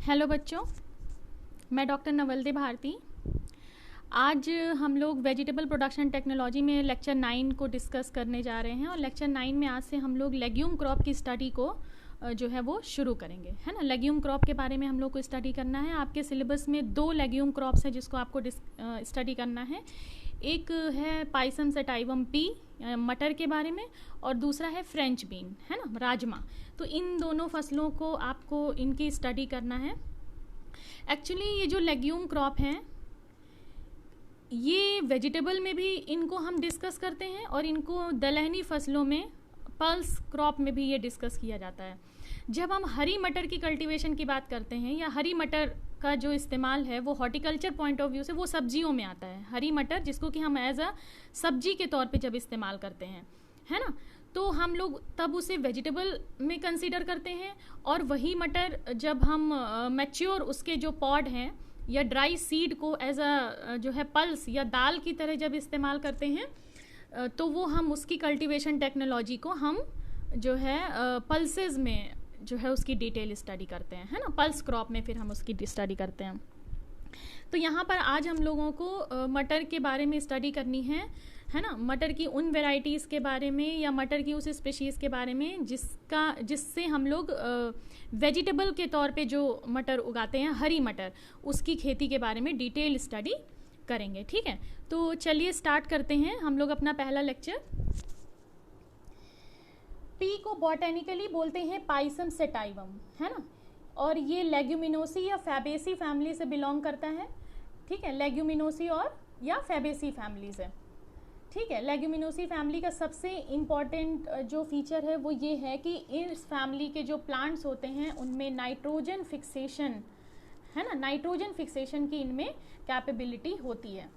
Hello बच्चों, मैं doctor नवल्दे Bharti. आज हम लोग वेजिटेबल प्रोडक्शन टेक्नोलॉजी में लेक्चर 9 को डिस्कस करने जा रहे हैं और लेक्चर 9 में आज से हम लोग लेग्यूम क्रॉप की स्टडी को जो है वो शुरू करेंगे, है ना। लेग्यूम क्रॉप के बारे में हम लोग को स्टडी करना है। आपके सिलेबस में 2 लेग्यूम क्रॉप्स हैं जिसको आपको स्टडी करना है। एक है पाइसम सेटाइवम पी मटर के बारे में, और दूसरा है फ्रेंच बीन, है ना, राजमा। तो इन दोनों फसलों को आपको इनकी स्टडी करना है। एक्चुअली ये जो लेग्यूम क्रॉप हैं ये वेजिटेबल में भी इनको हम डिस्कस करते हैं और इनको दलहनी फसलों में पल्स क्रॉप में भी ये डिस्कस किया जाता है। जब हम हरी मटर की कल्टीवेशन की बात करते हैं या हरी मटर का जो इस्तेमाल है वो हॉर्टिकल्चर पॉइंट ऑफ व्यू से वो सब्जियों में आता है। हरी मटर जिसको कि हम एज अ सब्जी के तौर पे जब इस्तेमाल करते हैं, है ना, तो हम लोग तब उसे वेजिटेबल में कंसीडर करते हैं। और वही मटर जब हम मैच्योर उसके जो पॉड हैं या ड्राई सीड को एज अ जो है पल्स या दाल की तरह जब इस्तेमाल करते हैं तो वो हम उसकी कल्टीवेशन टेक्नोलॉजी को हम जो है पल्सेस में जो है उसकी डिटेल स्टडी करते हैं, है ना। पल्स क्रॉप में फिर हम उसकी स्टडी करते हैं। तो यहाँ पर आज हम लोगों को मटर के बारे में स्टडी करनी है ना। मटर की उन वेराइटीज़ के बारे में या मटर की उस स्पेशीज़ के बारे में जिससे हम लोग वेजिटेबल के तौर पे जो मटर उगाते हैं, हरी मटर, उसकी खेती के बारे में डिटेल स्टडी करेंगे, ठीक है। तो चलिए स्टार्ट करते हैं हम लोग अपना पहला लेक्चर। पी को बॉटेनिकली बोलते हैं पाइसम सेटाइवम, है ना, और ये लेग्यूमिनोसी या फैबेसी फैमिली से बिलोंग करता है, ठीक है। लेग्यूमिनोसी और या फैबेसी फैमिली से, ठीक है। लेग्यूमिनोसी फैमिली का सबसे इम्पॉर्टेंट जो फीचर है वो ये है कि इस फैमिली के जो प्लांट्स होते हैं उनमें नाइट्रोजन फिक्सेशन, है ना, नाइट्रोजन फिक्सेशन की इनमें कैपेबिलिटी होती है।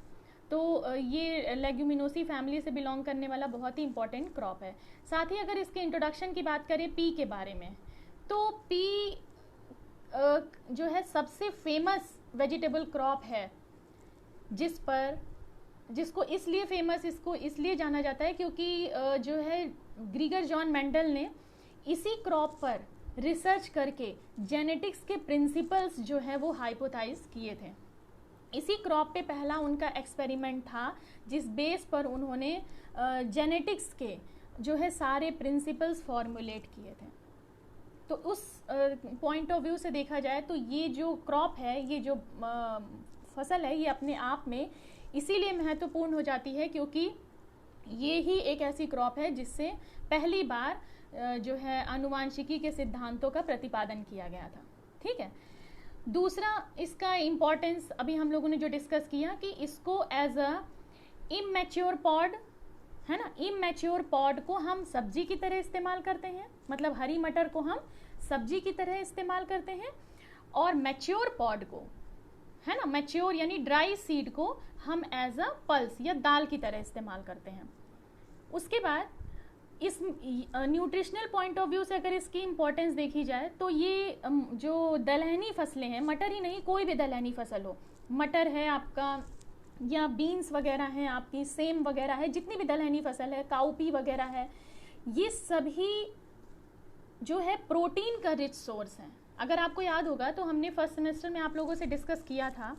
तो ये लेग्यूमिनोसी फैमिली से बिलोंग करने वाला बहुत ही इंपॉर्टेंट क्रॉप है। साथ ही अगर इसके इंट्रोडक्शन की बात करें पी के बारे में, तो पी जो है सबसे फेमस वेजिटेबल क्रॉप है जिसको इसलिए फेमस इसको इसलिए जाना जाता है क्योंकि जो है ग्रीगर जॉन मेंडल ने इसी क्रॉप पर रिसर्च करके जेनेटिक्स के प्रिंसिपल्स जो है वो हाइपोथाइज किए थे। इसी क्रॉप पे पहला उनका एक्सपेरिमेंट था जिस बेस पर उन्होंने जेनेटिक्स के जो है सारे प्रिंसिपल्स फॉर्मुलेट किए थे। तो उस पॉइंट ऑफ व्यू से देखा जाए तो ये जो क्रॉप है, ये जो फसल है, ये अपने आप में इसीलिए महत्वपूर्ण हो जाती है क्योंकि ये ही एक ऐसी क्रॉप है जिससे पहली बार जो है आनुवांशिकी के सिद्धांतों का प्रतिपादन किया गया था, ठीक है। दूसरा इसका इम्पॉर्टेंस अभी हम लोगों ने जो डिस्कस किया कि इसको एज अ इमैच्योर पॉड, है ना, इमैच्योर पॉड को हम सब्जी की तरह इस्तेमाल करते हैं, मतलब हरी मटर को हम सब्जी की तरह इस्तेमाल करते हैं, और मैच्योर पॉड को, है ना, मैच्योर यानी ड्राई सीड को हम एज अ पल्स या दाल की तरह इस्तेमाल करते हैं। उसके बाद इस न्यूट्रिशनल पॉइंट ऑफ व्यू से अगर इसकी इम्पोर्टेंस देखी जाए तो ये जो दलहनी फसलें हैं, मटर ही नहीं कोई भी दलहनी फसल हो, मटर है आपका या बीन्स वगैरह हैं आपकी, सेम वगैरह है, जितनी भी दलहनी फसल है, काउपी वगैरह है, ये सभी जो है प्रोटीन का रिच सोर्स है। अगर आपको याद होगा तो हमने फर्स्ट सेमेस्टर में आप लोगों से डिस्कस किया था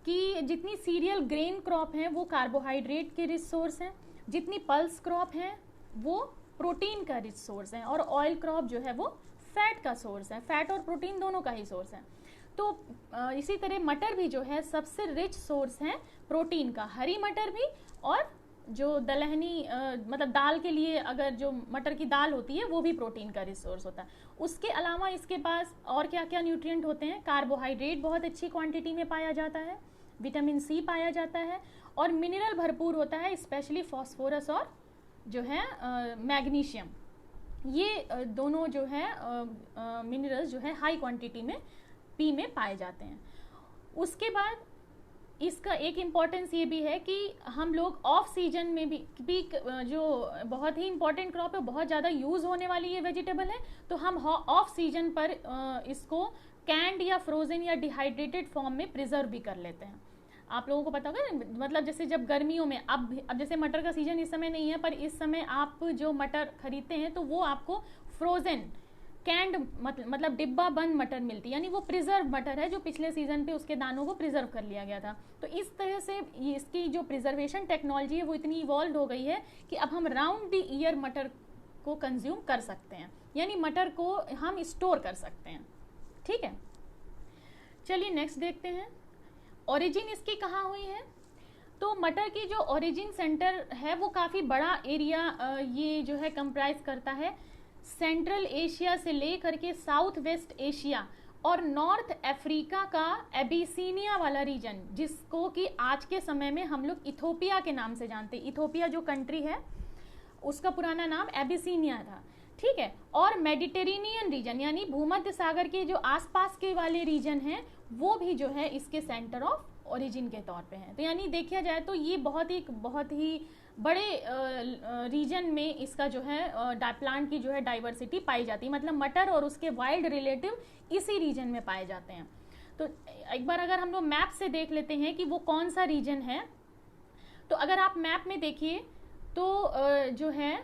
कि जितनी सीरियल ग्रेन क्रॉप हैं वो कार्बोहाइड्रेट के रिच सोर्स हैं, जितनी पल्स क्रॉप हैं वो प्रोटीन का रिच सोर्स है, और ऑयल क्रॉप जो है वो फैट का सोर्स है, फैट और प्रोटीन दोनों का ही सोर्स है। तो इसी तरह मटर भी जो है सबसे रिच सोर्स है प्रोटीन का, हरी मटर भी, और जो दलहनी मतलब दाल के लिए अगर जो मटर की दाल होती है वो भी प्रोटीन का रिच सोर्स होता है। उसके अलावा इसके पास और क्या क्या न्यूट्रिएंट होते हैं, कार्बोहाइड्रेट बहुत अच्छी क्वांटिटी में पाया जाता है, विटामिन सी पाया जाता है, और मिनरल भरपूर होता है, स्पेशली फॉस्फोरस और जो है मैग्नीशियम। ये दोनों जो है मिनरल्स जो है हाई क्वांटिटी में पी में पाए जाते हैं। उसके बाद इसका एक इम्पॉर्टेंस ये भी है कि हम लोग ऑफ सीजन में भी जो बहुत ही इम्पॉर्टेंट क्रॉप है, बहुत ज़्यादा यूज़ होने वाली ये वेजिटेबल है, तो हम ऑफ सीजन पर इसको कैंड या फ्रोज़न या डिहाइड्रेटेड फॉर्म में प्रिजर्व भी कर लेते हैं। आप लोगों को पता होगा, मतलब जैसे जब गर्मियों में अब जैसे मटर का सीजन इस समय नहीं है, पर इस समय आप जो मटर खरीदते हैं तो वो आपको फ्रोज़न कैंड मतलब डिब्बा बंद मटर मिलती, यानी वो प्रिजर्व मटर है जो पिछले सीजन पे उसके दानों को प्रिजर्व कर लिया गया था। तो इस तरह से इसकी जो प्रिजर्वेशन टेक्नोलॉजी है वो इतनी इवॉल्व हो गई है कि अब हम राउंड द ईयर मटर को कंज्यूम कर सकते हैं, यानी मटर को हम स्टोर कर सकते हैं। ठीक है, चलिए नेक्स्ट देखते हैं, ओरिजिन इसकी कहाँ हुई है। तो मटर की जो ओरिजिन सेंटर है वो काफ़ी बड़ा एरिया ये जो है कंप्राइज करता है, सेंट्रल एशिया से लेकर के साउथ वेस्ट एशिया और नॉर्थ अफ्रीका का एबिसीनिया वाला रीजन, जिसको कि आज के समय में हम लोग इथोपिया के नाम से जानते हैं। इथोपिया जो कंट्री है उसका पुराना नाम एबिसीनिया था। ठीक है, और मेडिटेरेनियन रीजन यानी भूमध्य सागर के जो आसपास के वाले रीजन हैं वो भी जो है इसके सेंटर ऑफ ओरिजिन के तौर पे हैं। तो यानी देखा जाए तो ये बहुत ही बड़े रीजन में इसका जो है प्लांट की जो है डाइवर्सिटी पाई जाती है, मतलब मटर और उसके वाइल्ड रिलेटिव इसी रीजन में पाए जाते हैं। तो एक बार अगर हम लोग मैप से देख लेते हैं कि वो कौन सा रीजन है, तो अगर आप मैप में देखिए तो जो है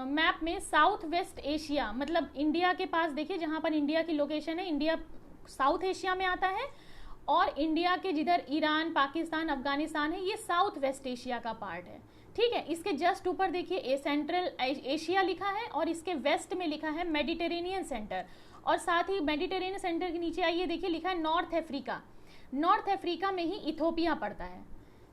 मैप में साउथ वेस्ट एशिया, मतलब इंडिया के पास देखिए जहां पर इंडिया की लोकेशन है, इंडिया साउथ एशिया में आता है, और इंडिया के जिधर ईरान, पाकिस्तान, अफगानिस्तान है ये साउथ वेस्ट एशिया का पार्ट है। ठीक है, इसके जस्ट ऊपर देखिए सेंट्रल एशिया लिखा है और इसके वेस्ट में लिखा है मेडिटेरेनियन सेंटर, और साथ ही मेडिटेरेनियन सेंटर के नीचे आइए देखिए लिखा है नॉर्थ अफ्रीका। नॉर्थ अफ्रीका में ही इथोपिया पड़ता है।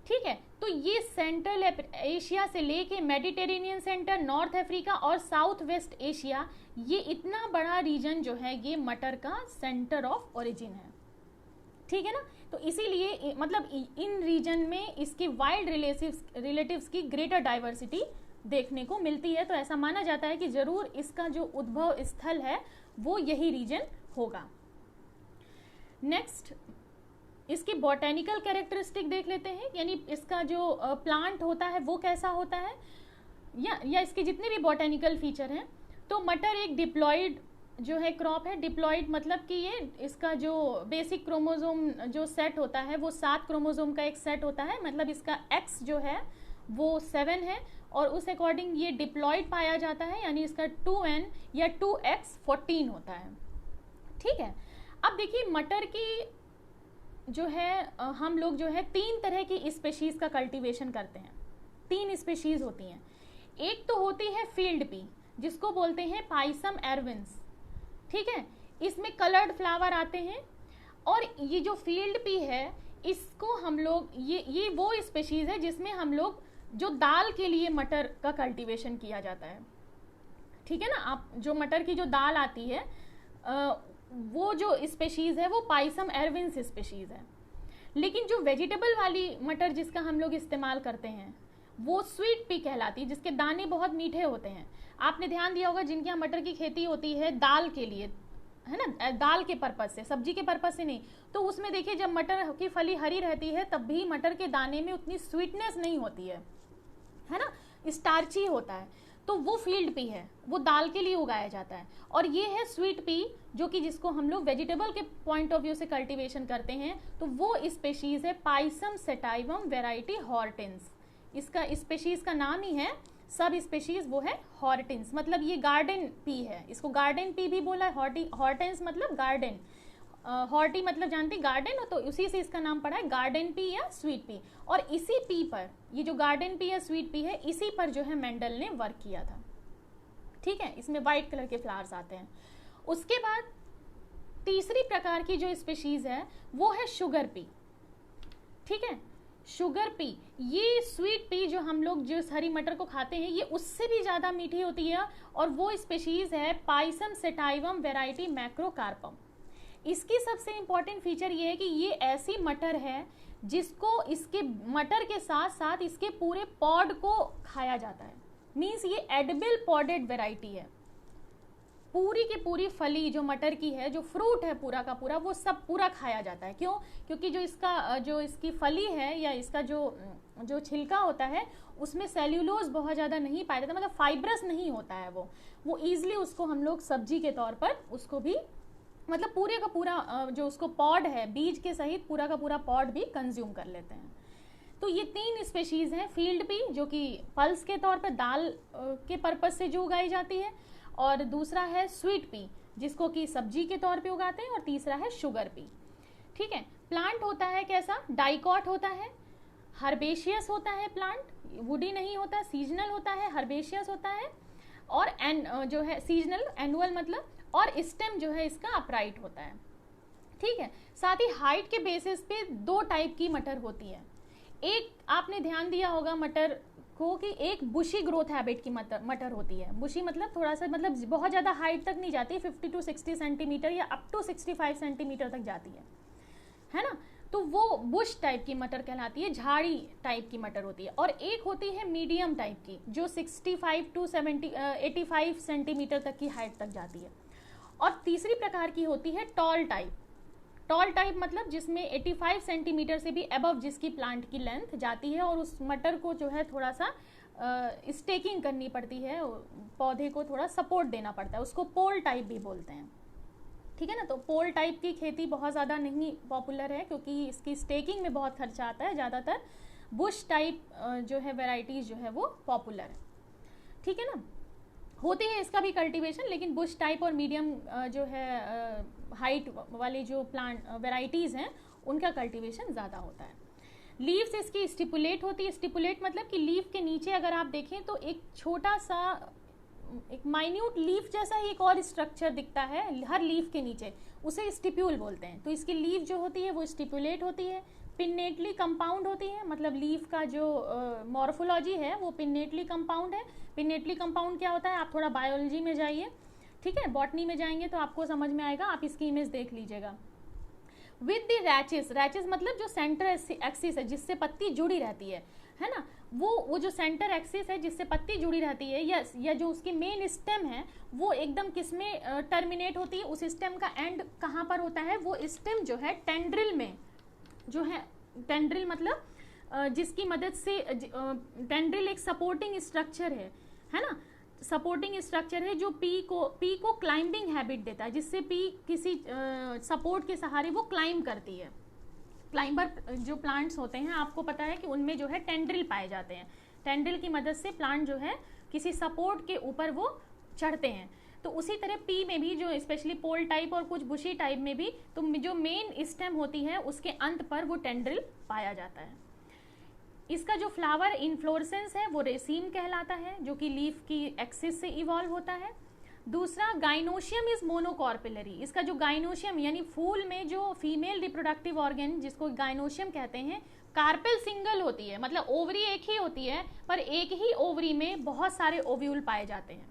ठीक है, तो ये सेंट्रल एशिया से लेके मेडिटेरेनियन सेंटर, नॉर्थ अफ्रीका और साउथ वेस्ट एशिया, ये इतना बड़ा रीजन जो है ये मटर का सेंटर ऑफ ओरिजिन है। ठीक है ना, तो इसीलिए मतलब इन रीजन में इसकी वाइल्ड रिलेटिव्स की ग्रेटर डाइवर्सिटी देखने को मिलती है। तो ऐसा माना जाता है कि जरूर इसका जो उद्भव स्थल है वो यही रीजन होगा। नेक्स्ट इसकी बॉटेनिकल कैरेक्टरिस्टिक देख लेते हैं, यानी इसका जो प्लांट होता है वो कैसा होता है, या इसके जितने भी बॉटेनिकल फीचर हैं। तो मटर एक डिप्लॉइड जो है क्रॉप है। डिप्लॉइड मतलब कि ये इसका जो बेसिक क्रोमोसोम जो सेट होता है वो 7 क्रोमोसोम का एक सेट होता है, मतलब इसका एक्स जो है वो 7 है और उस अकॉर्डिंग ये डिप्लॉइड पाया जाता है, यानी इसका 2n या 2x 14 होता है। ठीक है, अब देखिए मटर की जो है हम लोग जो है 3 तरह की स्पेशीज का कल्टीवेशन करते हैं। 3 स्पेशीज होती हैं। एक तो होती है फील्ड पी जिसको बोलते हैं पाइसम एरविन्स। ठीक है, इसमें कलर्ड फ्लावर आते हैं, और ये जो फील्ड पी है इसको हम लोग ये वो स्पेशीज है जिसमें हम लोग जो दाल के लिए मटर का कल्टीवेशन किया जाता है। ठीक है ना, आप जो मटर की जो दाल आती है वो जो स्पेशीज है वो पाइसम एरविन्स स्पेशीज है। लेकिन जो वेजिटेबल वाली मटर जिसका हम लोग इस्तेमाल करते हैं वो स्वीट पी कहलाती है, जिसके दाने बहुत मीठे होते हैं। आपने ध्यान दिया होगा जिनके यहाँ मटर की खेती होती है दाल के लिए, है ना, दाल के पर्पज से, सब्जी के पर्पज से नहीं, तो उसमें देखिए जब मटर की फली हरी रहती है तब भी मटर के दाने में उतनी स्वीटनेस नहीं होती है ना, स्टार्ची होता है। तो वो फील्ड पी है, वो दाल के लिए उगाया जाता है। और ये है स्वीट पी जो कि जिसको हम लोग वेजिटेबल के पॉइंट ऑफ व्यू से कल्टीवेशन करते हैं। तो वो स्पेशीज है पाइसम सेटाइवम वेराइटी हॉर्टेंस। इसका स्पेशीज का नाम ही है, सब स्पेशीज वो है हॉर्टेंस, मतलब ये गार्डन पी है, इसको गार्डन पी भी बोला है। हॉर्टेंस मतलब गार्डन, हॉर्टी मतलब जानती गार्डन, तो उसी से इसका नाम पड़ा है गार्डन पी या स्वीट पी। और इसी पी पर, ये जो गार्डन पी या स्वीट पी है, इसी पर जो है मेंडल ने वर्क किया था। ठीक है, इसमें व्हाइट कलर के फ्लावर्स आते हैं। उसके बाद तीसरी प्रकार की जो स्पेशीज है वो है शुगर पी। ठीक है, शुगर पी, ये स्वीट पी जो हम लोग जिस हरी मटर को खाते हैं ये उससे भी ज्यादा मीठी होती है, और वो स्पेशीज है पाइसम सेटाइवम वेराइटी मैक्रोकार्पम। इसकी सबसे इंपॉर्टेंट फीचर ये है कि ये ऐसी मटर है जिसको इसके मटर के साथ साथ इसके पूरे पॉड को खाया जाता है। मीन्स ये एडिबल पॉडेड वेराइटी है। पूरी की पूरी फली जो मटर की है, जो फ्रूट है पूरा का पूरा, वो सब पूरा खाया जाता है। क्यों? क्योंकि जो इसकी फली है या इसका जो छिलका होता है उसमें सेल्यूलोज बहुत ज़्यादा नहीं पाया जाता, मतलब फाइब्रस नहीं होता है वो ईजिली उसको हम लोग सब्जी के तौर पर उसको भी, मतलब पूरे का पूरा जो उसको पॉड है बीज के सहित पूरा का पूरा पॉड भी कंज्यूम कर लेते हैं। तो ये 3 स्पेशीज हैं, फील्ड पी जो कि पल्स के तौर पर दाल के पर्पज से जो उगाई जाती है, और दूसरा है स्वीट पी जिसको कि सब्जी के तौर पे उगाते हैं, और तीसरा है शुगर पी। ठीक है, प्लांट होता है कैसा, डाइकॉट होता है, हर्बेशियस होता है प्लांट, वुडी नहीं होता, सीजनल होता है, हर्बेशियस होता है, और जो है सीजनल एनुअल मतलब, और स्टेम जो है इसका अपराइट होता है। ठीक है, साथ ही हाइट के बेसिस पे दो टाइप की मटर होती है। एक आपने ध्यान दिया होगा मटर को कि एक बुशी ग्रोथ हैबिट की मटर होती है। बुशी मतलब थोड़ा सा, मतलब बहुत ज़्यादा हाइट तक नहीं जाती, 50 to 60 सेंटीमीटर या अप टू 65 सेंटीमीटर तक जाती है ना। तो वो बुश टाइप की मटर कहलाती है, झाड़ी टाइप की मटर होती है। और एक होती है मीडियम टाइप की जो 65 to 85 सेंटीमीटर तक की हाइट तक जाती है। और तीसरी प्रकार की होती है टॉल टाइप। टॉल टाइप मतलब जिसमें 85 सेंटीमीटर से भी अबव जिसकी प्लांट की लेंथ जाती है, और उस मटर को जो है थोड़ा सा स्टेकिंग करनी पड़ती है, पौधे को थोड़ा सपोर्ट देना पड़ता है, उसको पोल टाइप भी बोलते हैं। ठीक है ना, तो पोल टाइप की खेती बहुत ज़्यादा नहीं पॉपुलर है क्योंकि इसकी स्टेकिंग में बहुत खर्चा आता है। ज़्यादातर बुश टाइप जो है वेराइटीज़ जो है वो पॉपुलर है। ठीक है ना, होती है इसका भी कल्टीवेशन, लेकिन बुश टाइप और मीडियम जो है हाइट वाले जो प्लांट वेराइटीज़ हैं उनका कल्टीवेशन ज़्यादा होता है। लीव्स इसकी स्टिपुलेट होती है। स्टिपुलेट मतलब कि लीफ के नीचे अगर आप देखें तो एक छोटा सा, एक माइन्यूट लीफ जैसा ही एक और स्ट्रक्चर दिखता है हर लीफ के नीचे, उसे स्टिप्यूल बोलते हैं। तो इसकी लीफ जो होती है वो स्टिपुलेट होती है, पिन्नेटली कंपाउंड होती है, मतलब लीफ का जो मॉर्फोलॉजी है वो पिन्नेटली कंपाउंड है। पिन्नेटली कंपाउंड क्या होता है, आप थोड़ा बायोलॉजी में जाइए, ठीक है, बॉटनी में जाएंगे तो आपको समझ में आएगा, आप इसकी इमेज देख लीजिएगा। विद द रैचेस, रैचेस मतलब जो सेंटर एक्सिस है जिससे पत्ती जुड़ी रहती है ना, वो जो सेंटर एक्सिस है जिससे पत्ती जुड़ी रहती है, या जो उसकी मेन स्टेम है वो एकदम किसमें टर्मिनेट होती है, उस स्टेम का एंड कहाँ पर होता है, वो स्टेम जो है टेंड्रिल में जो है। टेंड्रिल मतलब जिसकी मदद से टेंड्रिल एक सपोर्टिंग स्ट्रक्चर है ना, सपोर्टिंग स्ट्रक्चर है जो पी को क्लाइंबिंग हैबिट देता है, जिससे पी किसी सपोर्ट के सहारे वो क्लाइंब करती है। क्लाइंबर जो प्लांट्स होते हैं आपको पता है कि उनमें जो है टेंड्रिल पाए जाते हैं। टेंड्रिल की मदद से प्लांट जो है किसी सपोर्ट के ऊपर वो चढ़ते हैं। तो उसी तरह पी में भी जो स्पेशली पोल टाइप और कुछ बुशी टाइप में भी तो जो मेन स्टेम होती है उसके अंत पर वो टेंड्रिल पाया जाता है। इसका जो फ्लावर इन्फ्लोरेसेंस है वो रेसीम कहलाता है, जो कि लीफ की एक्सिस से इवॉल्व होता है। दूसरा गाइनोशियम इज मोनोकॉर्पिलरी। इसका जो गाइनोशियम यानी फूल में जो फीमेल रिप्रोडक्टिव ऑर्गन जिसको गाइनोशियम कहते हैं, कार्पेल सिंगल होती है, मतलब ओवरी एक ही होती है, पर एक ही ओवरी में बहुत सारे ओव्यूल पाए जाते हैं,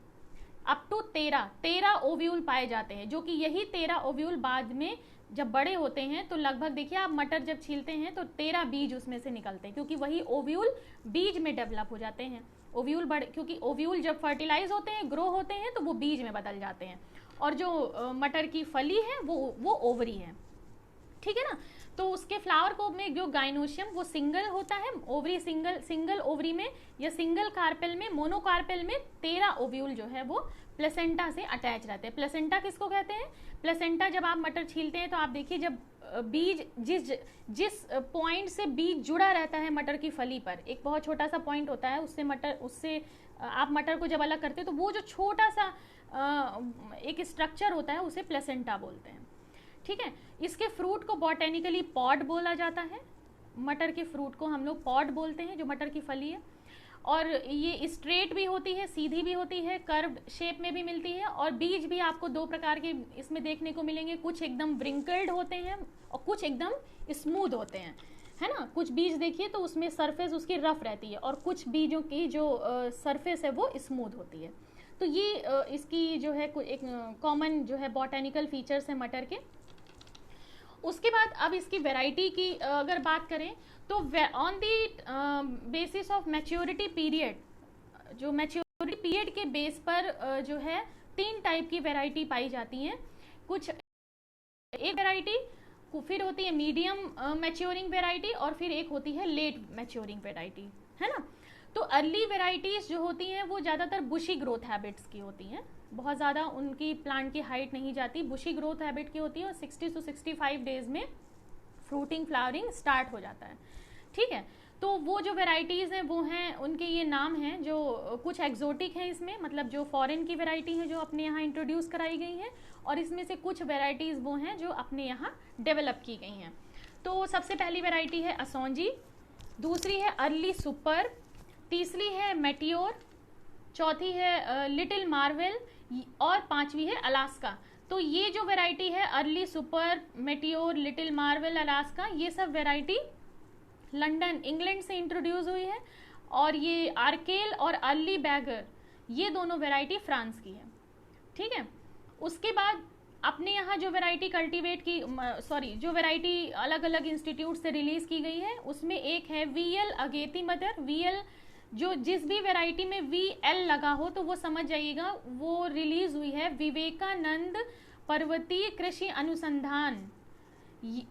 अप टू 13 ओव्यूल पाए जाते हैं, जो कि यही 13 ओव्यूल बाद में जब बड़े होते हैं तो लगभग देखिए आप मटर जब छीलते हैं तो 13 बीज उसमें से निकलते हैं, क्योंकि वही ओव्यूल बीज में डेवलप हो जाते हैं। ओव्यूल क्योंकि ओव्यूल जब फर्टिलाइज होते हैं, ग्रो होते हैं, तो वो बीज में बदल जाते हैं, और जो मटर की फली है वो ओवरी है। ठीक है ना, तो उसके फ्लावर को में जो गाइनोशियम वो सिंगल होता है, ओवरी सिंगल ओवरी में या सिंगल कार्पेल में, मोनोकार्पेल में 13 ओव्यूल जो है वो प्लेसेंटा से अटैच रहते हैं। प्लेसेंटा किसको कहते हैं, प्लेसेंटा जब आप मटर छीलते हैं तो आप देखिए जब बीज जिस पॉइंट से बीज जुड़ा रहता है मटर की फली पर, एक बहुत छोटा सा पॉइंट होता है, उससे आप मटर को जब अलग करते हैं तो वो जो छोटा सा एक स्ट्रक्चर होता है उसे प्लेसेंटा बोलते हैं। ठीक है, इसके फ्रूट को बॉटेनिकली पॉड बोला जाता है। मटर के फ्रूट को हम लोग पॉड बोलते हैं, जो मटर की फली है, और ये स्ट्रेट भी होती है, सीधी भी होती है, कर्व्ड शेप में भी मिलती है, और बीज भी आपको दो प्रकार के इसमें देखने को मिलेंगे, कुछ एकदम व्रिंकल्ड होते हैं और कुछ एकदम स्मूथ होते हैं, है ना। कुछ बीज देखिए तो उसमें सरफेस उसकी रफ रहती है, और कुछ बीजों की जो सरफेस है वो स्मूथ होती है। तो ये इसकी जो है एक कॉमन जो है बॉटेनिकल फीचर्स है मटर के। उसके बाद अब इसकी वैरायटी की अगर बात करें तो on the basis of maturity period, जो मैच्योरिटी पीरियड के बेस पर जो है 3 टाइप की वैरायटी पाई जाती हैं। कुछ एक वैरायटी, फिर होती है मीडियम मैच्योरिंग वैरायटी, और फिर एक होती है लेट मैच्योरिंग वैरायटी, है ना। तो अर्ली वेराइटीज जो होती हैं वो ज़्यादातर बुशी ग्रोथ हैबिट्स की होती हैं, बहुत ज़्यादा उनकी प्लांट की हाइट नहीं जाती, बुशी ग्रोथ हैबिट की होती है, और 60 से 65 डेज में फ्रूटिंग फ्लावरिंग स्टार्ट हो जाता है। ठीक है, तो वो जो वेराइटीज़ हैं वो हैं, उनके ये नाम हैं जो कुछ एग्जोटिक हैं इसमें, मतलब जो फॉरेन की वेराइटी हैं जो अपने यहाँ इंट्रोड्यूस कराई गई हैं, और इसमें से कुछ वेराइटीज़ वो हैं जो अपने यहाँ डेवलप की गई हैं। तो सबसे पहली वेराइटी है असौंजी, दूसरी है अर्ली सुपर, तीसरी है मेटियोर, चौथी है लिटिल मार्वेल, और पांचवी है अलास्का। तो ये जो वैरायटी है early super, meteor, little marvel, Alaska, ये सब वैरायटी लंदन इंग्लैंड से इंट्रोड्यूस हुई है, और ये आर्केल और अर्ली बैगर ये दोनों वैरायटी फ्रांस की है। ठीक है, उसके बाद अपने यहाँ जो वैरायटी कल्टीवेट की जो वैरायटी अलग अलग इंस्टीट्यूट से रिलीज की गई है उसमें एक है वीएल अगेती मदर। वीएल जो जिस भी वैरायटी में वीएल लगा हो तो वो समझ जाइएगा वो रिलीज हुई है विवेकानंद पर्वतीय कृषि अनुसंधान,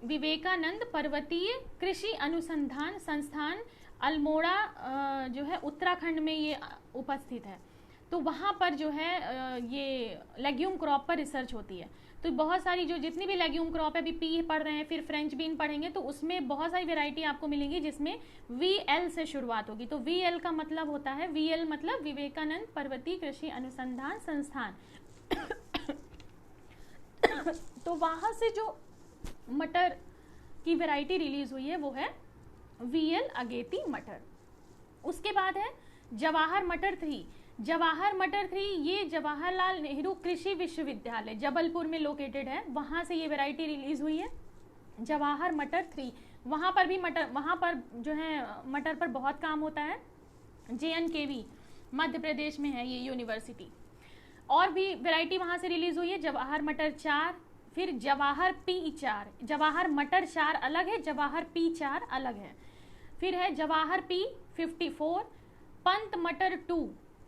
विवेकानंद पर्वतीय कृषि अनुसंधान संस्थान अल्मोड़ा जो है उत्तराखंड में ये उपस्थित है। तो वहाँ पर जो है ये लेग्यूम क्रॉप पर रिसर्च होती है। तो बहुत सारी जो जितनी भी लेग्यूम क्रॉप है, अभी पी पढ़ रहे हैं, फिर फ्रेंच बीन पढ़ेंगे, तो उसमें बहुत सारी वैरायटी आपको मिलेंगी जिसमें वीएल से शुरुआत होगी। तो वीएल का मतलब होता है, वीएल मतलब विवेकानंद पर्वतीय कृषि अनुसंधान संस्थान। तो वहाँ से जो मटर की वैरायटी रिलीज हुई है वो है वीएल अगेती मटर। उसके बाद है जवाहर मटर 3। जवाहर मटर 3 ये जवाहरलाल नेहरू कृषि विश्वविद्यालय जबलपुर में लोकेटेड है, वहाँ से ये वैरायटी रिलीज हुई है जवाहर मटर 3। वहाँ पर भी मटर, वहाँ पर जो है मटर पर बहुत काम होता है। JNKV मध्य प्रदेश में है ये यूनिवर्सिटी। और भी वैरायटी वहाँ से रिलीज हुई है जवाहर मटर 4, फिर जवाहर P4। जवाहर मटर 4 अलग है, जवाहर P4 अलग है। फिर है जवाहर P54, पंत मटर 2।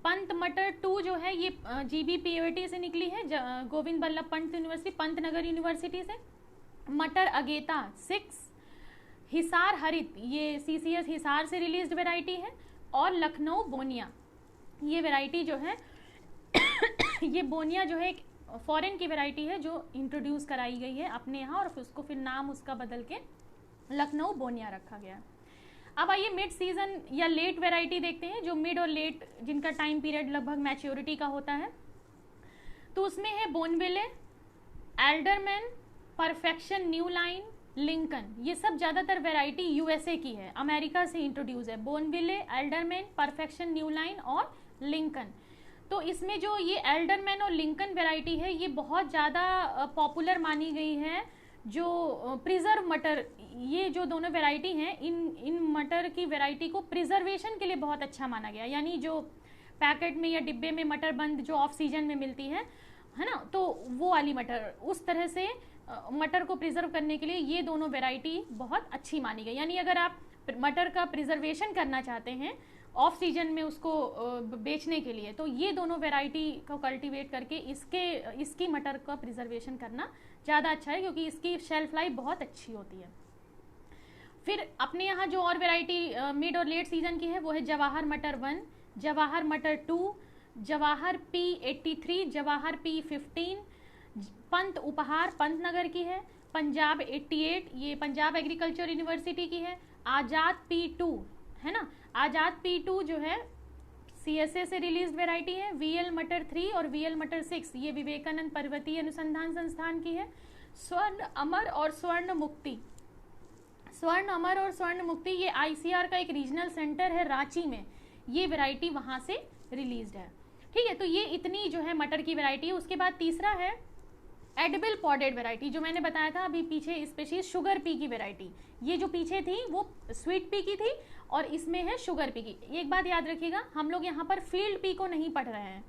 पंत मटर 2 जो है ये GBPOT से निकली है, गोविंद बल्लभ पंत यूनिवर्सिटी, पंतनगर यूनिवर्सिटी से। मटर अगेता 6, हिसार हरित ये CCS हिसार से रिलीज्ड वैरायटी है। और लखनऊ बोनिया ये वैरायटी जो है ये बोनिया जो है एक फॉरेन की वैरायटी है जो इंट्रोड्यूस कराई गई है अपने यहाँ, और उसको फिर नाम उसका बदल के लखनऊ बोनिया रखा गया। अब आइए मिड सीजन या लेट वैरायटी देखते हैं, जो मिड और लेट जिनका टाइम पीरियड लगभग मैच्योरिटी का होता है। तो उसमें है Bonneville, alderman, perfection, new line, Lincoln. ये सब ज़्यादातर वैरायटी USA की है, अमेरिका से इंट्रोड्यूस है। Bonneville, alderman, perfection, new line और लिंकन। तो इसमें जो ये एल्डरमैन और लिंकन वैरायटी है ये बहुत ज़्यादा पॉपुलर मानी गई है। जो प्रिजर्व मटर, ये जो दोनों वैरायटी हैं, इन मटर की वैरायटी को प्रिजर्वेशन के लिए बहुत अच्छा माना गया। यानी जो पैकेट में या डिब्बे में मटर बंद जो ऑफ सीजन में मिलती है ना, तो वो वाली मटर, उस तरह से मटर को प्रिजर्व करने के लिए ये दोनों वैरायटी बहुत अच्छी मानी गई। यानी अगर आप मटर का प्रिजर्वेशन करना चाहते हैं ऑफ सीजन में उसको बेचने के लिए, तो ये दोनों वैरायटी को कल्टीवेट करके इसकी मटर का प्रिजर्वेशन करना ज़्यादा अच्छा है, क्योंकि इसकी शेल्फ लाइफ बहुत अच्छी होती है। फिर अपने यहाँ जो और वैरायटी मिड और लेट सीजन की है वो है जवाहर मटर 1, जवाहर मटर 2, जवाहर P83, जवाहर P15, पंत उपहार पंतनगर की है, पंजाब 88 ये पंजाब एग्रीकल्चर यूनिवर्सिटी की है, आज़ाद P2 है ना, आज़ाद P2 जो है CSA से रिलीज वैरायटी है। VL मटर 3 और VL मटर 6 ये विवेकानंद पर्वतीय अनुसंधान संस्थान की है। स्वर्ण अमर और स्वर्ण मुक्ति, स्वर्ण अमर और स्वर्ण मुक्ति ये ICR का एक रीजनल सेंटर है रांची में, ये वैरायटी वहाँ से रिलीज्ड है। ठीक है, तो ये इतनी जो है मटर की वैरायटी है। उसके बाद तीसरा है एडिबल पॉडेड वैरायटी, जो मैंने बताया था अभी पीछे, स्पेशली शुगर पी की वैरायटी। ये जो पीछे थी वो स्वीट पी की थी और इसमें है शुगर पी की। एक बात याद रखिएगा, हम लोग यहाँ पर फील्ड पी को नहीं पढ़ रहे हैं।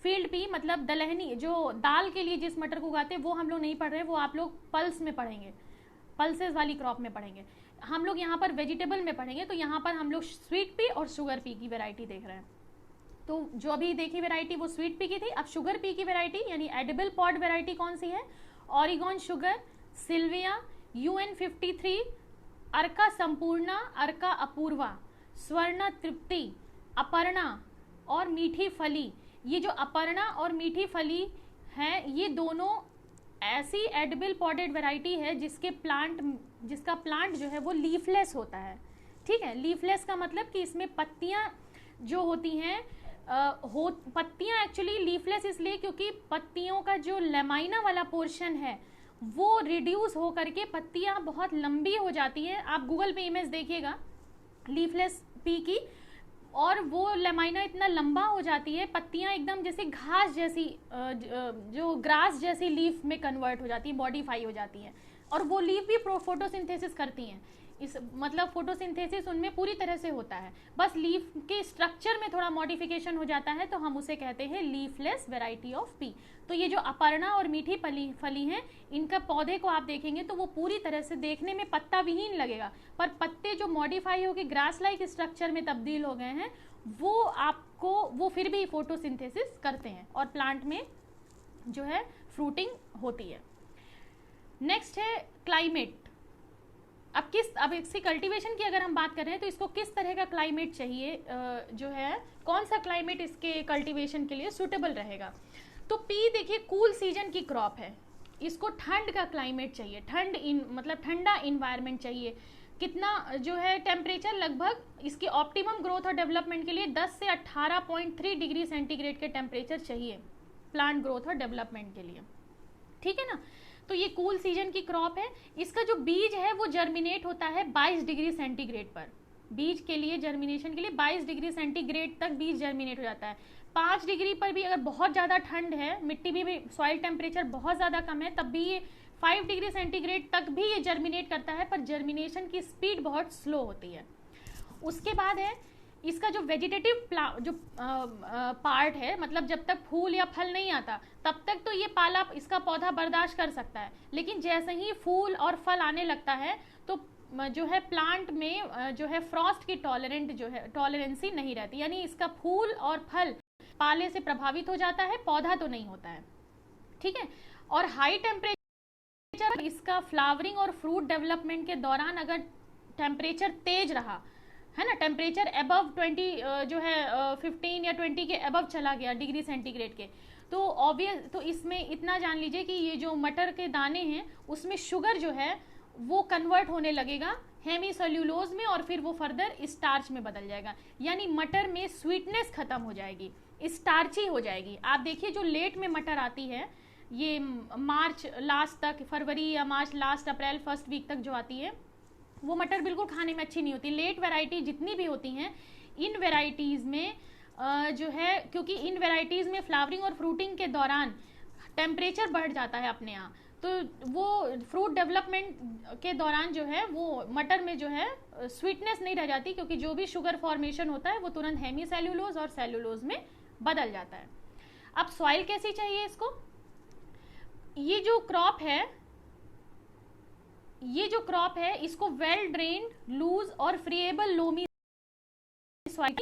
फील्ड पी मतलब दलहनी, जो दाल के लिए जिस मटर को उगाते हैं वो हम लोग नहीं पढ़ रहे हैं, वो आप लोग पल्स में पढ़ेंगे, पल्सेस वाली क्रॉप में पढ़ेंगे। हम लोग यहाँ पर वेजिटेबल में पढ़ेंगे, तो यहाँ पर हम लोग स्वीट पी और शुगर पी की वैरायटी देख रहे हैं। तो जो अभी देखी वैरायटी वो स्वीट पी की थी। अब शुगर पी की वैरायटी यानी एडिबल पॉड वैरायटी कौन सी है? ऑरिगॉन शुगर, सिल्विया, UN53, अर्का संपूर्णा, अर्का अपूर्वा, स्वर्ण तृप्ति, अपर्णा और मीठी फली। ये जो अपर्णा और मीठी फली है ये दोनों ऐसी एडिबल पॉडेड वैरायटी है जिसका प्लांट जो है वो लीफलेस होता है। ठीक है। लीफलेस का मतलब कि इसमें पत्तियां जो होती हैं पत्तियां एक्चुअली लीफलेस इसलिए क्योंकि पत्तियों का जो लेमाइना वाला पोर्शन है वो रिड्यूस हो करके पत्तियां बहुत लंबी हो जाती है। आप गूगल पे इमेज देखिएगा लीफलेस पी की, और वो लेमाइना इतना लंबा हो जाती है, पत्तियां एकदम जैसे घास जैसी जो ग्रास जैसी लीफ में कन्वर्ट हो जाती है, मॉडिफाई हो जाती है, और वो लीफ भी फोटोसिंथेसिस करती हैं। इस मतलब फोटोसिंथेसिस उनमें पूरी तरह से होता है, बस लीफ के स्ट्रक्चर में थोड़ा मॉडिफिकेशन हो जाता है, तो हम उसे कहते हैं लीफलेस वेराइटी ऑफ पी। तो ये जो अपर्णा और मीठी फली हैं, इनका पौधे को आप देखेंगे तो वो पूरी तरह से देखने में पत्ता विहीन लगेगा, पर पत्ते जो मॉडिफाई होकर ग्रास लाइक स्ट्रक्चर में तब्दील हो गए हैं वो फिर भी फोटोसिंथेसिस करते हैं और प्लांट में जो है फ्रूटिंग होती है। नेक्स्ट है क्लाइमेट। अब इसकी कल्टीवेशन की अगर हम बात कर रहे हैं तो इसको किस तरह का क्लाइमेट चाहिए, जो है कौन सा क्लाइमेट इसके कल्टीवेशन के लिए सूटेबल रहेगा। तो पी देखिए कूल सीजन की क्रॉप है, इसको ठंड का क्लाइमेट चाहिए, मतलब ठंडा इन्वायरमेंट चाहिए। कितना जो है टेम्परेचर, लगभग इसकी ऑप्टिमम ग्रोथ और डेवलपमेंट के लिए 10 से 18.3 डिग्री सेंटीग्रेड के टेम्परेचर चाहिए प्लांट ग्रोथ और डेवलपमेंट के लिए, ठीक है ना। तो ये कूल सीजन की क्रॉप है। इसका जो बीज है वो जर्मिनेट होता है 22 डिग्री सेंटीग्रेड पर। बीज के लिए जर्मिनेशन के लिए 22 डिग्री सेंटीग्रेड तक बीज जर्मिनेट हो जाता है। 5 डिग्री पर भी अगर बहुत ज़्यादा ठंड है, मिट्टी भी सॉइल टेम्परेचर बहुत ज़्यादा कम है, तब भी ये 5 डिग्री सेंटीग्रेड तक भी ये जर्मिनेट करता है, पर जर्मिनेशन की स्पीड बहुत स्लो होती है। उसके बाद है इसका जो वेजिटेटिव पार्ट है, मतलब जब तक फूल या फल नहीं आता तब तक तो ये पाला इसका पौधा बर्दाश्त कर सकता है, लेकिन जैसे ही फूल और फल आने लगता है तो जो है प्लांट में जो है फ्रॉस्ट की टॉलरेंसी नहीं रहती, यानी इसका फूल और फल पाले से प्रभावित हो जाता है, पौधा तो नहीं होता है, ठीक है। और हाई टेम्परेचर इसका फ्लावरिंग और फ्रूट डेवलपमेंट के दौरान अगर टेम्परेचर तेज रहा है ना, टेम्परेचर अबव 20 जो है 15 या 20 के अबव चला गया डिग्री सेंटीग्रेड के, तो ऑब्वियस तो इसमें इतना जान लीजिए कि ये जो मटर के दाने हैं उसमें शुगर जो है वो कन्वर्ट होने लगेगा हेमीसेल्यूलोज में, और फिर वो फर्दर स्टार्च में बदल जाएगा, यानी मटर में स्वीटनेस खत्म हो जाएगी, स्टार्ची हो जाएगी। आप देखिए जो लेट में मटर आती है, ये मार्च लास्ट तक, फरवरी या मार्च लास्ट, अप्रैल फर्स्ट वीक तक जो आती है, वो मटर बिल्कुल खाने में अच्छी नहीं होती। लेट वैरायटी जितनी भी होती हैं, इन वैरायटीज़ में जो है, क्योंकि इन वैरायटीज़ में फ्लावरिंग और फ्रूटिंग के दौरान टेम्परेचर बढ़ जाता है अपने यहाँ, तो वो फ्रूट डेवलपमेंट के दौरान जो है वो मटर में जो है स्वीटनेस नहीं रह जाती, क्योंकि जो भी शुगर फॉर्मेशन होता है वो तुरंत हेमी सेल्यूलोज और सेल्यूलोज में बदल जाता है। अब सॉइल कैसी चाहिए इसको, ये जो क्रॉप है इसको वेल ड्रेन्ड, लूज और फ्रीएबल लोमी सॉइल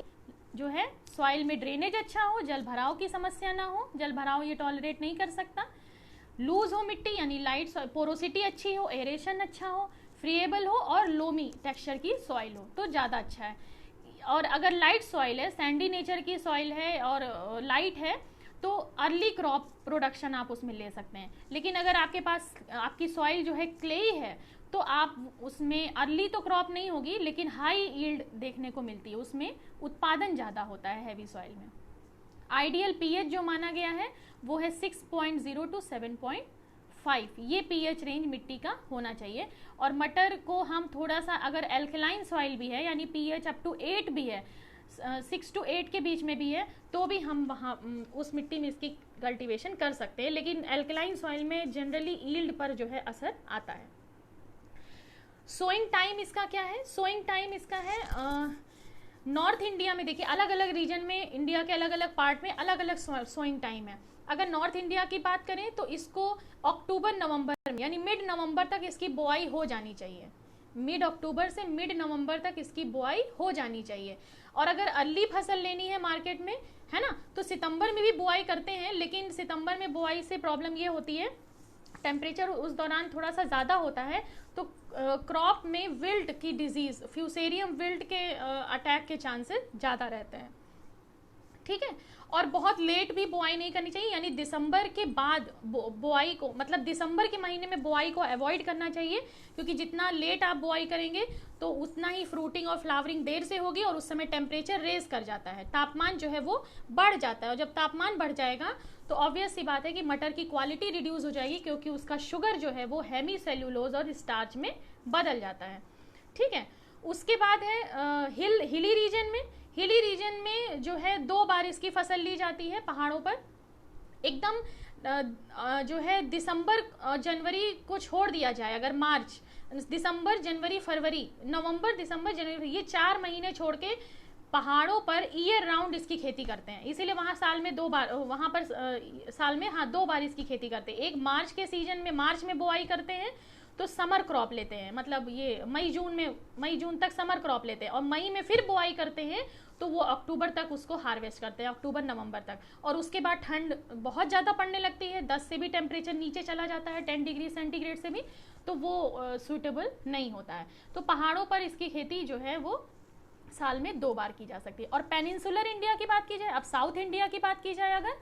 जो है, सॉइल में ड्रेनेज अच्छा हो, जल भराव की समस्या ना हो, जल भराव ये टॉलरेट नहीं कर सकता, लूज हो मिट्टी यानी लाइट, पोरोसिटी अच्छी हो, एरेशन अच्छा हो, फ्रीएबल हो और लोमी टेक्सचर की सॉइल हो तो ज़्यादा अच्छा है। और अगर लाइट सॉइल है, सैंडी नेचर की सॉइल है और लाइट है, तो अर्ली क्रॉप प्रोडक्शन आप उसमें ले सकते हैं। लेकिन अगर आपके पास आपकी सॉइल जो है क्लेई है, तो आप उसमें अर्ली तो क्रॉप नहीं होगी, लेकिन हाई यील्ड देखने को मिलती है, उसमें उत्पादन ज़्यादा होता है हैवी सॉइल में। आइडियल पीएच जो माना गया है वो है 6.0 टू 7.5, ये पीएच रेंज मिट्टी का होना चाहिए। और मटर को हम थोड़ा सा, अगर एल्कलाइन सॉइल भी है यानी पीएच अप टू 8 भी है, 6 to 8 के बीच में भी है, तो भी हम वहाँ उस मिट्टी में इसकी कल्टीवेशन कर सकते हैं, लेकिन एल्कलाइन सॉइल में जनरली यील्ड पर जो है असर आता है। सोइंग टाइम इसका क्या है, सोइंग टाइम इसका है नॉर्थ इंडिया में देखिए अलग अलग रीजन में, इंडिया के अलग अलग पार्ट में अलग अलग सोइंग टाइम है। अगर नॉर्थ इंडिया की बात करें तो इसको अक्टूबर नवंबर में यानी मिड नवंबर तक इसकी बुआई हो जानी चाहिए, मिड अक्टूबर से मिड नवंबर तक इसकी बुआई हो जानी चाहिए। और अगर अर्ली फसल लेनी है मार्केट में, है ना, तो सितंबर में भी बुआई करते हैं, लेकिन सितंबर में बुआई से प्रॉब्लम ये होती है टेम्परेचर उस दौरान थोड़ा सा ज़्यादा होता है, तो क्रॉप में विल्ट की डिजीज, फ्यूसेरियम विल्ट के अटैक के चांसेस ज़्यादा रहते हैं, ठीक है। और बहुत लेट भी बुआई नहीं करनी चाहिए, यानी दिसंबर के बाद बुआई को, मतलब दिसंबर के महीने में बुआई को अवॉइड करना चाहिए, क्योंकि जितना लेट आप बुआई करेंगे तो उतना ही फ्रूटिंग और फ्लावरिंग देर से होगी, और उस समय टेम्परेचर रेज कर जाता है, तापमान जो है वो बढ़ जाता है, और जब तापमान बढ़ जाएगा तो ऑब्वियस सी बात है कि मटर की क्वालिटी रिड्यूस हो जाएगी, क्योंकि उसका शुगर जो है वो हेमी सेल्यूलोज और स्टार्च में बदल जाता है। ठीक है। उसके बाद है हिली रीजन में। हिली रीजन में जो है 2 बार इसकी फसल ली जाती है पहाड़ों पर। एकदम जो है दिसंबर जनवरी को छोड़ दिया जाए, अगर मार्च, दिसंबर जनवरी फरवरी, नवंबर दिसंबर जनवरी, ये 4 महीने छोड़ के पहाड़ों पर ईयर राउंड इसकी खेती करते हैं। इसीलिए वहाँ साल में 2 बार, वहाँ पर साल में 2 बार इसकी खेती करते हैं। एक मार्च के सीजन में, मार्च में बुआई करते हैं तो समर क्रॉप लेते हैं, मतलब ये मई जून तक समर क्रॉप लेते हैं, और मई में फिर बुआई करते हैं तो वो अक्टूबर तक उसको हार्वेस्ट करते हैं, अक्टूबर नवंबर तक। और उसके बाद ठंड बहुत ज़्यादा पड़ने लगती है, 10 से भी टेम्परेचर नीचे चला जाता है, 10 डिग्री सेंटीग्रेड से भी, तो वो सूटेबल नहीं होता है। तो पहाड़ों पर इसकी खेती जो है वो साल में 2 बार की जा सकती है। और पेनिनसुलर इंडिया की बात की जाए, अब साउथ इंडिया की बात की जाए अगर,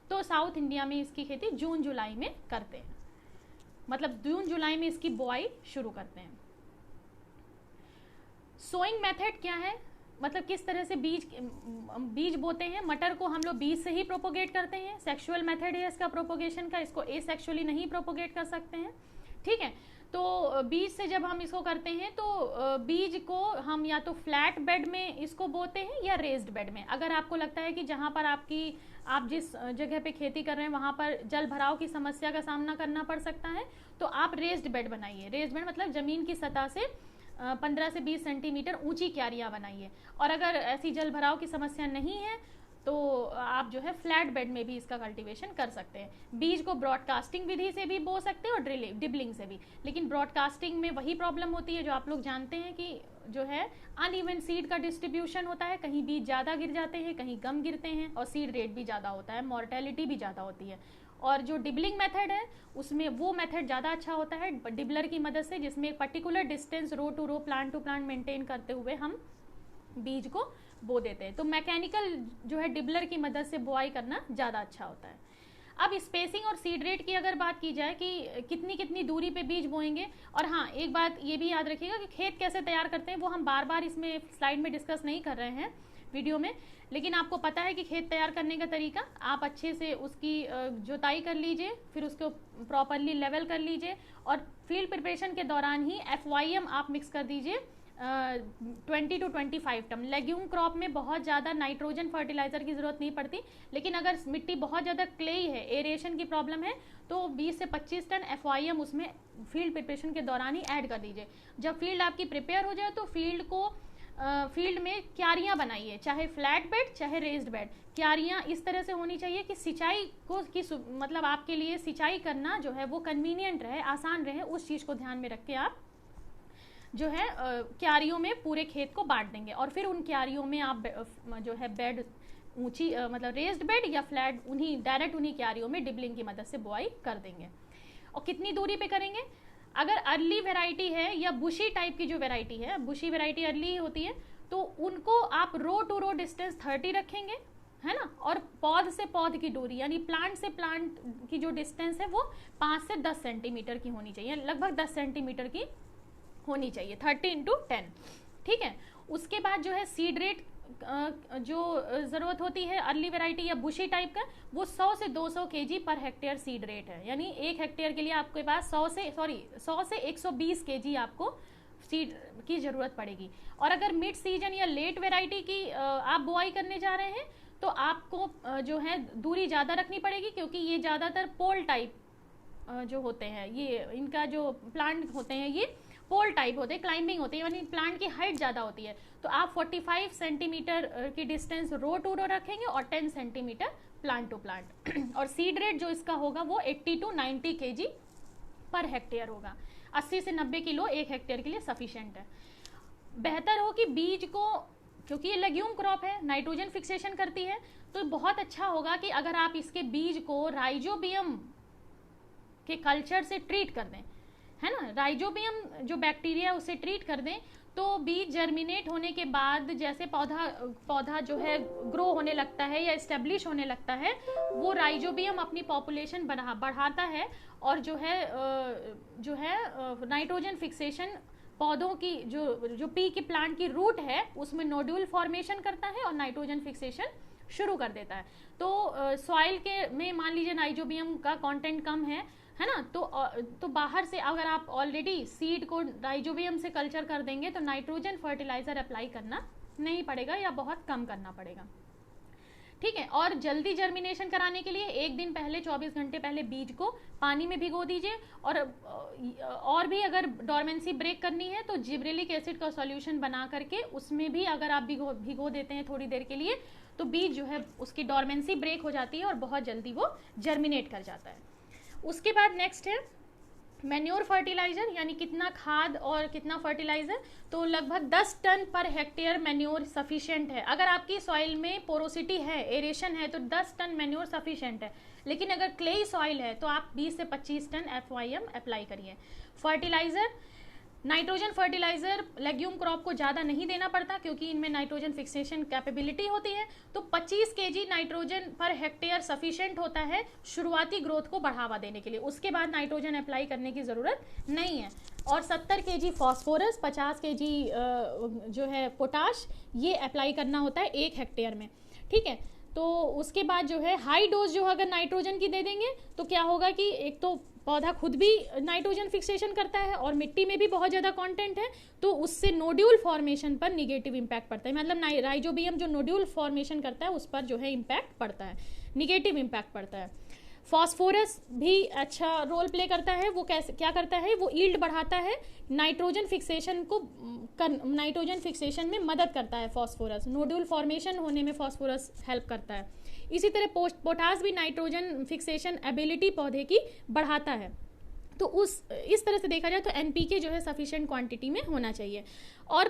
तो साउथ इंडिया में इसकी खेती जून जुलाई में करते हैं, मतलब जून जुलाई में इसकी बुआई शुरू करते हैं। सोइंग मेथड क्या है, मतलब किस तरह से बीज बोते हैं। मटर को हम लोग बीज से ही प्रोपोगेट करते हैं, सेक्सुअल मेथड है इसका प्रोपोगेशन का, इसको एसेक्सुअली नहीं प्रोपोगेट कर सकते हैं। ठीक है। तो बीज से जब हम इसको करते हैं तो बीज को हम या तो फ्लैट बेड में इसको बोते हैं या रेज्ड बेड में। अगर आपको लगता है कि जहाँ पर आप जिस जगह पे खेती कर रहे हैं वहाँ पर जल भराव की समस्या का सामना करना पड़ सकता है, तो आप रेज्ड बेड बनाइए। रेज्ड बेड मतलब ज़मीन की सतह से 15 से 20 सेंटीमीटर ऊंची क्यारियाँ बनाइए। और अगर ऐसी जल भराव की समस्या नहीं है तो आप जो है फ्लैट बेड में भी इसका कल्टीवेशन कर सकते हैं। बीज को ब्रॉडकास्टिंग विधि से भी बो सकते हैं और डिबलिंग से भी, लेकिन ब्रॉडकास्टिंग में वही प्रॉब्लम होती है जो आप लोग जानते हैं कि जो है अनइवन सीड का डिस्ट्रीब्यूशन होता है, कहीं बीज ज़्यादा गिर जाते हैं, कहीं कम गिरते हैं, और सीड रेट भी ज़्यादा होता है, मॉर्टेलिटी भी ज़्यादा होती है। और जो डिबलिंग मेथड है उसमें वो मेथड ज़्यादा अच्छा होता है डिबलर की मदद से, जिसमें एक particular distance row to row, plant to plant maintain करते हुए हम बीज को बो देते हैं। तो मैकेनिकल जो है डिबलर की मदद से बुआई करना ज़्यादा अच्छा होता है। अब स्पेसिंग और सीड रेट की अगर बात की जाए कि कितनी कितनी दूरी पे बीज बोएंगे, और हाँ एक बात ये भी याद रखिएगा कि खेत कैसे तैयार करते हैं वो हम बार बार इसमें स्लाइड में डिस्कस नहीं कर रहे हैं वीडियो में, लेकिन आपको पता है कि खेत तैयार करने का तरीका, आप अच्छे से उसकी जुताई कर लीजिए, फिर उसको प्रॉपरली लेवल कर लीजिए, और फील्ड प्रिपरेशन के दौरान ही FYM आप मिक्स कर दीजिए 20 to 25 टन। लेग्यूम क्रॉप में बहुत ज़्यादा नाइट्रोजन फर्टिलाइजर की ज़रूरत नहीं पड़ती, लेकिन अगर मिट्टी बहुत ज़्यादा क्लेई है, एरेशन की प्रॉब्लम है, तो 20 से 25 टन FYM उसमें फील्ड प्रिपरेशन के दौरान ही ऐड कर दीजिए। जब फील्ड आपकी प्रिपेयर हो जाए तो फील्ड में क्यारियाँ बनाइए, चाहे फ्लैट बेड चाहे रेज्ड बेड। क्यारियाँ इस तरह से होनी चाहिए कि सिंचाई को मतलब आपके लिए सिंचाई करना जो है वो कन्वीनियंट रहे, आसान रहे, उस चीज़ को ध्यान में रख के आप जो है क्यारियों में पूरे खेत को बांट देंगे, और फिर उन क्यारियों में आप जो है बेड ऊंची मतलब रेज्ड बेड या फ्लैट डायरेक्ट उन्हीं क्यारियों में डिबलिंग की मदद से बुआई कर देंगे। और कितनी दूरी पे करेंगे, अगर अर्ली वेराइटी है या बुशी टाइप की जो वेराइटी है, बुशी वेराइटी अर्ली होती है, तो उनको आप रो टू रो डिस्टेंस 30 रखेंगे, है ना। और पौध से पौध की दूरी यानी प्लांट से प्लांट की जो डिस्टेंस है वो 5 से 10 सेंटीमीटर की होनी चाहिए, लगभग 10 सेंटीमीटर की होनी चाहिए, 30 into 10। ठीक है। उसके बाद जो है सीड रेट जो ज़रूरत होती है अर्ली वैरायटी या बुशी टाइप का, वो 100 से 200 kg per hectare seed rate है, यानी 1 हेक्टेयर के लिए आपके पास 100 से 120 kg आपको सीड की ज़रूरत पड़ेगी। और अगर मिड सीजन या लेट वैरायटी की आप बुआई करने जा रहे हैं तो आपको जो है दूरी ज़्यादा रखनी पड़ेगी, क्योंकि ये ज़्यादातर पोल टाइप जो होते हैं, ये इनका जो प्लांट होते हैं ये पोल टाइप होते हैं, क्लाइंबिंग होती है, यानी प्लांट की हाइट ज़्यादा होती है। तो आप 45 सेंटीमीटर की डिस्टेंस रो टू रो रखेंगे और 10 सेंटीमीटर प्लांट टू प्लांट। और सीड रेट जो इसका होगा वो 80 to 90 kg पर हेक्टेयर होगा। 80 से 90 किलो 1 हेक्टेयर के लिए सफिशिएंट है। बेहतर हो कि बीज को, क्योंकि ये लेग्यूम क्रॉप है, नाइट्रोजन फिक्सेशन करती है, तो बहुत अच्छा होगा कि अगर आप इसके बीज को राइजोबियम के कल्चर से ट्रीट कर दें, है ना, राइजोबियम जो बैक्टीरिया उसे ट्रीट कर दें, तो बीज जर्मिनेट होने के बाद जैसे पौधा जो है ग्रो होने लगता है या इस्टेब्लिश होने लगता है, वो राइजोबियम अपनी पॉपुलेशन बढ़ाता है और जो है नाइट्रोजन फिक्सेशन पौधों की जो पी के प्लांट की रूट है उसमें नोड्यूल फॉर्मेशन करता है और नाइट्रोजन फिक्सेशन शुरू कर देता है। तो सॉइल के में मान लीजिए नाइट्रोबियम का कंटेंट कम है ना, तो बाहर से अगर आप ऑलरेडी सीड को राइजोबियम से कल्चर कर देंगे तो नाइट्रोजन फर्टिलाइजर अप्लाई करना नहीं पड़ेगा या बहुत कम करना पड़ेगा, ठीक है। और जल्दी जर्मिनेशन कराने के लिए एक दिन पहले 24 घंटे पहले बीज को पानी में भिगो दीजिए। और भी अगर डोरमेंसी ब्रेक करनी है तो जिब्रेलिक एसिड का सॉल्यूशन बना करके उसमें भी अगर आप भिगो देते हैं थोड़ी देर के लिए तो बीज जो है उसकी डोरमेंसी ब्रेक हो जाती है और बहुत जल्दी वो जर्मिनेट कर जाता है। उसके बाद नेक्स्ट है मैन्योर फर्टिलाइजर, यानी कितना खाद और कितना फर्टिलाइजर। तो लगभग 10 ton per hectare manure sufficient है। अगर आपकी सॉइल में पोरोसिटी है, एरेशन है, तो 10 टन मैन्योर सफिशिएंट है। लेकिन अगर क्लेई सॉइल है तो आप 20 से 25 टन FYM अप्लाई करिए। Fertiliser, nitrogen fertiliser legume crop को ज़्यादा नहीं देना पड़ता क्योंकि इनमें नाइट्रोजन फिक्सेशन कैपेबिलिटी होती है। तो 25 kg nitrogen per hectare sufficient होता है शुरुआती ग्रोथ को बढ़ावा देने के लिए। उसके बाद नाइट्रोजन अप्लाई करने की ज़रूरत नहीं है। और 70 kg फॉस्फोरस, 50 kg जो है पोटाश, ये अप्लाई करना होता है 1 हेक्टेयर में, ठीक है। तो उसके बाद जो है हाई डोज जो अगर नाइट्रोजन की दे देंगे तो क्या होगा कि एक तो पौधा खुद भी नाइट्रोजन फिक्सेशन करता है और मिट्टी में भी बहुत ज़्यादा कंटेंट है, तो उससे नोड्यूल फॉर्मेशन पर निगेटिव इम्पैक्ट पड़ता है। मतलब राइजोबियम जो नोड्यूल फॉर्मेशन करता है उस पर जो है इम्पैक्ट पड़ता है, निगेटिव इम्पैक्ट पड़ता है। फॉस्फोरस भी अच्छा रोल प्ले करता है। वो क्या करता है, वो ईल्ड बढ़ाता है, नाइट्रोजन फिक्सेशन में मदद करता है। फॉस्फोरस नोड्यूल फॉर्मेशन होने में फॉस्फोरस हेल्प करता है। इसी तरह पोटास भी नाइट्रोजन फिक्सेशन एबिलिटी पौधे की बढ़ाता है। तो इस तरह से देखा जाए तो NPK जो है सफिशिएंट क्वांटिटी में होना चाहिए। और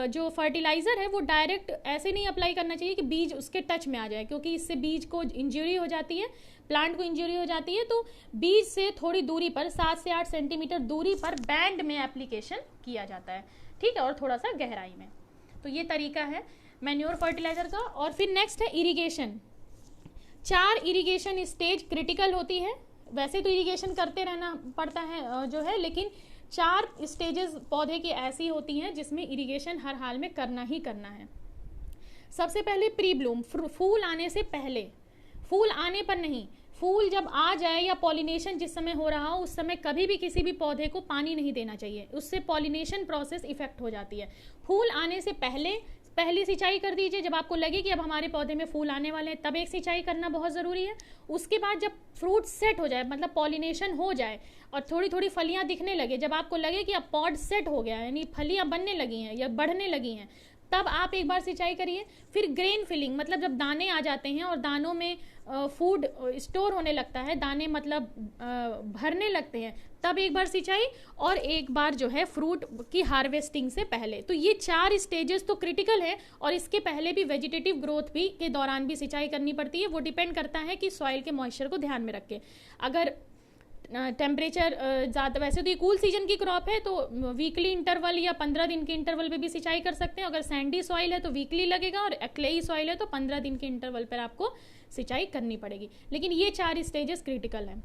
जो फर्टिलाइज़र है वो डायरेक्ट ऐसे नहीं अप्लाई करना चाहिए कि बीज उसके टच में आ जाए, क्योंकि इससे बीज को इंजरी हो जाती है, प्लांट को इंजरी हो जाती है। तो बीज से थोड़ी दूरी पर 7 से 8 सेंटीमीटर दूरी पर बैंड में एप्लीकेशन किया जाता है, ठीक है, और थोड़ा सा गहराई में। तो ये तरीका है मैन्योर फर्टिलाइजर का। और फिर नेक्स्ट है इरिगेशन। 4 इरिगेशन स्टेज क्रिटिकल होती है। वैसे तो इरिगेशन करते रहना पड़ता है जो है, लेकिन 4 स्टेजेस पौधे की ऐसी होती हैं जिसमें इरिगेशन हर हाल में करना ही करना है। सबसे पहले प्री ब्लूम, फूल आने से पहले, फूल आने पर नहीं, फूल जब आ जाए या पॉलिनेशन जिस समय हो रहा हो उस समय कभी भी किसी भी पौधे को पानी नहीं देना चाहिए, उससे पॉलिनेशन प्रोसेस इफेक्ट हो जाती है। फूल आने से पहली सिंचाई कर दीजिए। जब आपको लगे कि अब हमारे पौधे में फूल आने वाले हैं तब एक सिंचाई करना बहुत ज़रूरी है। उसके बाद जब फ्रूट सेट हो जाए, मतलब पॉलिनेशन हो जाए और थोड़ी थोड़ी फलियां दिखने लगे, जब आपको लगे कि अब पॉड सेट हो गया है, यानी फलियां बनने लगी हैं या बढ़ने लगी हैं, तब आप एक बार सिंचाई करिए। फिर ग्रेन फिलिंग, मतलब जब दाने आ जाते हैं और दानों में फूड स्टोर होने लगता है, दाने मतलब भरने लगते हैं, तब एक बार सिंचाई, और एक बार जो है फ्रूट की हार्वेस्टिंग से पहले। तो ये 4 स्टेजेस तो क्रिटिकल है और इसके पहले भी वेजिटेटिव ग्रोथ भी के दौरान भी सिंचाई करनी पड़ती है। वो डिपेंड करता है कि सॉइल के मॉइस्चर को ध्यान में रख के। अगर टेम्परेचर ज़्यादा, वैसे तो ये कूल सीजन की क्रॉप है तो वीकली इंटरवल या 15 दिन के इंटरवल पे भी सिंचाई कर सकते हैं। अगर सैंडी सॉइल है तो वीकली लगेगा और क्लेई सॉइल है तो 15 दिन के इंटरवल पर आपको सिंचाई करनी पड़ेगी। लेकिन ये 4 स्टेजेस क्रिटिकल हैं।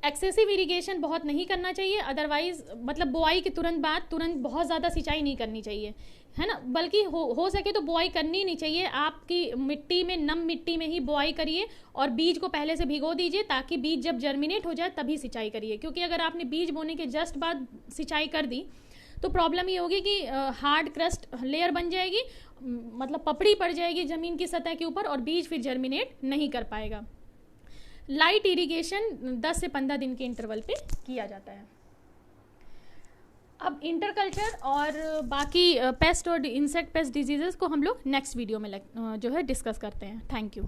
एक्सेसिव इरिगेशन बहुत नहीं करना चाहिए, अदरवाइज मतलब बुआई के तुरंत बाद बहुत ज़्यादा सिंचाई नहीं करनी चाहिए, है ना। बल्कि हो सके तो बुआई करनी ही नहीं चाहिए। आपकी मिट्टी में, नम मिट्टी में ही बुआई करिए और बीज को पहले से भिगो दीजिए, ताकि बीज जब जर्मिनेट हो जाए तभी सिंचाई करिए। क्योंकि अगर आपने बीज बोने के जस्ट बाद सिंचाई कर दी तो प्रॉब्लम ये होगी कि हार्ड क्रस्ट लेयर बन जाएगी, मतलब पपड़ी पड़ जाएगी ज़मीन की सतह के ऊपर और बीज फिर जर्मिनेट नहीं कर पाएगा। लाइट इरिगेशन 10 से 15 दिन के इंटरवल पे किया जाता है। अब इंटरकल्चर और बाकी पेस्ट और इंसेक्ट पेस्ट डिजीजेस को हम लोग नेक्स्ट वीडियो में जो है डिस्कस करते हैं। Thank you.